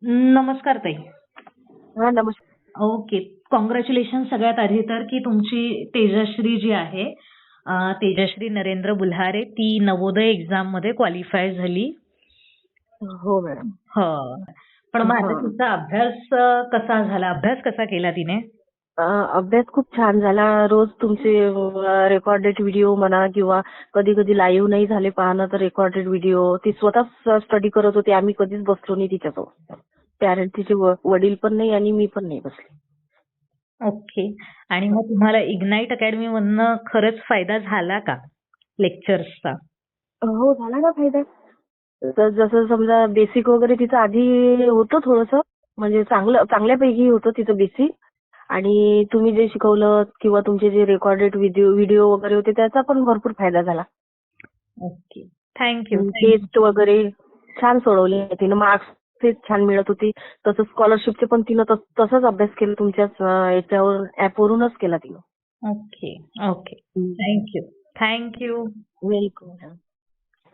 नमस्कार ताई. हा नमस्कार. ओके. कॉंग्रॅच्युलेशन सगळ्यात आधी तर की तुमची तेजश्री जी आहे तेजश्री नरेंद्र बुल्हारे ती नवोदय एक्झाम मध्ये क्वालिफाय झाली. हो मॅडम. हो. पण मग आता हा. तिचा अभ्यास कसा झाला? अभ्यास कसा केला तिने? अभ्यास खूप छान झाला. रोज तुमचे रेकॉर्डेड व्हिडिओ म्हणा किंवा कधी कधी लाईव्ह नाही झाले पाहणं तर रेकॉर्डेड व्हिडिओ ती स्वतः स्टडी करत होती. आम्ही कधीच बसलो नाही तिच्यासोबत. पॅरेंट तिचे वडील पण नाही आणि मी पण नाही बसले. ओके. आणि मग तुम्हाला इग्नाइट अकॅडमी मधनं खरंच फायदा झाला का लेक्चर्सचा? हो झाला ना फायदा. तर जसं समजा बेसिक वगैरे तिचं आधी होतं थोडंसं, म्हणजे चांगल्यापैकी होतं तिचं बेसिक. आणि तुम्ही जे शिकवलं किंवा तुमचे जे रेकॉर्डेड व्हिडिओ वगैरे होते त्याचा पण भरपूर फायदा झाला. ओके. थँक्यू. टेस्ट वगैरे छान सोडवले तिनं. मार्क्स ते छान मिळत होते. तसं स्कॉलरशिपचे पण तिनं तसंच अभ्यास केला तुमच्याच याच्यावर ऍपवरूनच केला तिनं. Okay. Okay. Thank you. Thank you. Welcome.